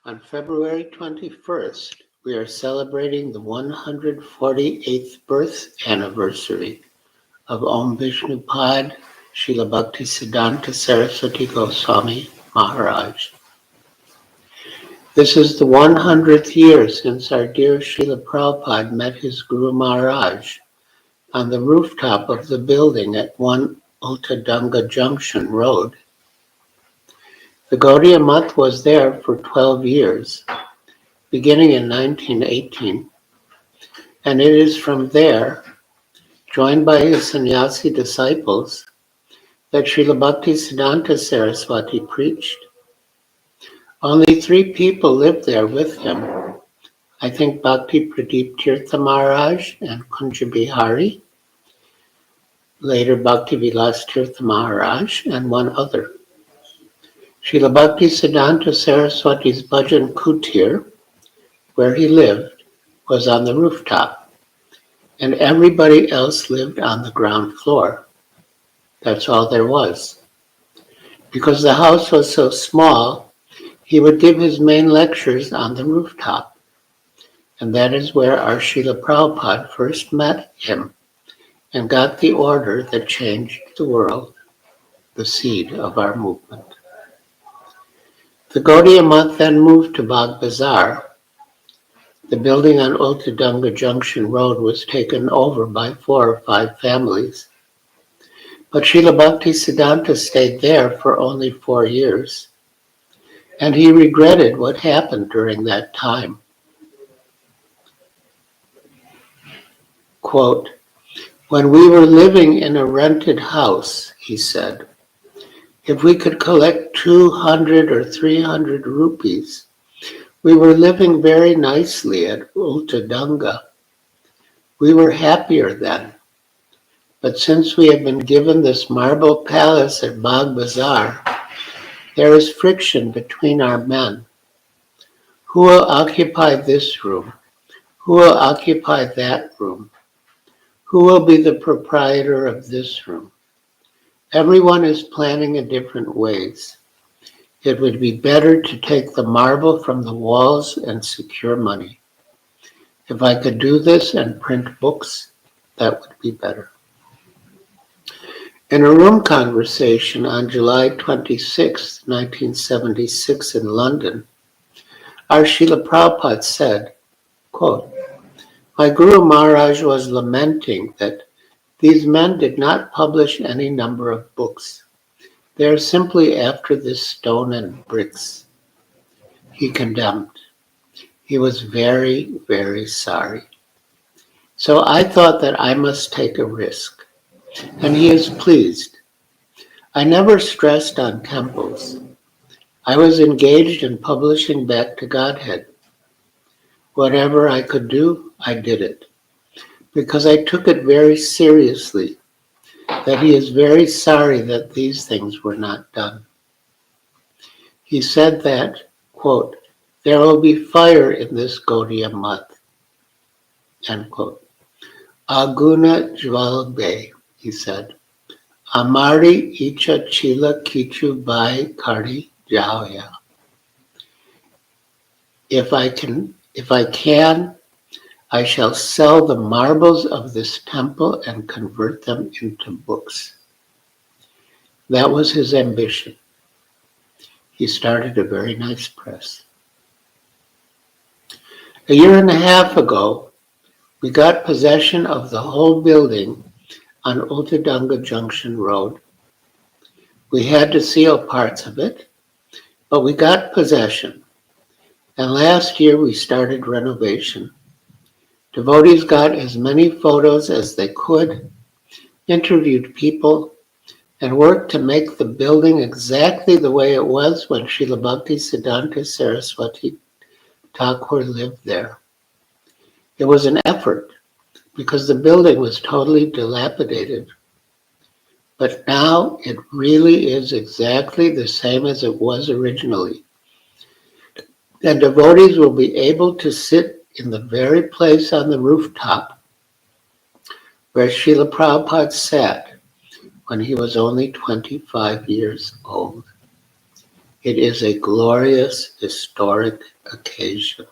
On February 21st, we are celebrating the 148th birth anniversary of Om Vishnupad Srila Bhaktisiddhanta Saraswati Goswami Maharaj. This is the 100th year since our dear Srila Prabhupada met his Guru Maharaj on the rooftop of the building at 1 Ultadanga Junction Road. The Gaudiya Math was there for 12 years, beginning in 1918, and it is from there, joined by his sannyasi disciples, that Srila Bhaktisiddhanta Saraswati preached. Only 3 people lived there with him. I think Bhakti Pradeep Tirtha Maharaj and Kunja Bihari, later Bhakti Vilas Tirtha Maharaj, and one other. Srila Bhaktisiddhanta Saraswati's Bhajan Kutir, where he lived, was on the rooftop, and everybody else lived on the ground floor. That's all there was. Because the house was so small, he would give his main lectures on the rooftop, and that is where our Srila Prabhupada first met him and got the order that changed the world, the seed of our movement. The Gaudiya Math then moved to Bagh Bazar. The building on Ultadanga Junction Road was taken over by 4 or 5 families. But Srila Bhaktisiddhanta stayed there for only 4 years, and he regretted what happened during that time. Quote, "When we were living in a rented house," he said, "if we could collect 200 or 300 rupees, we were living very nicely at Ultadanga. We were happier then. But since we have been given this marble palace at Bagh Bazar, there is friction between our men. Who will occupy this room? Who will occupy that room? Who will be the proprietor of this room? Everyone is planning in different ways. It would be better to take the marble from the walls and secure money. If I could do this and print books, that would be better." In a room conversation on July 26, 1976 in London, our Srila Prabhupada said, quote, "My Guru Maharaj was lamenting that these men did not publish any number of books. They are simply after this stone and bricks." He condemned. He was very, very sorry. So I thought that I must take a risk, and he is pleased. I never stressed on temples. I was engaged in publishing back to Godhead. Whatever I could do, I did it, because I took it very seriously that he is very sorry that these things were not done. He said that, quote, "There will be fire in this Gaudiya Math," end quote. "Aguna Jwalbe," he said, "Amari icha chila kichu bai kari jaya." If I can, I shall sell the marbles of this temple and convert them into books. That was his ambition. He started a very nice press. A year and a half ago, we got possession of the whole building on Ultadanga Junction Road. We had to seal parts of it, but we got possession. And last year we started renovation. Devotees got as many photos as they could, interviewed people, and worked to make the building exactly the way it was when Srila Bhaktisiddhanta Saraswati Thakur lived there. It was an effort because the building was totally dilapidated. But now it really is exactly the same as it was originally. And devotees will be able to sit in the very place on the rooftop where Srila Prabhupada sat when he was only 25 years old. It is a glorious historic occasion.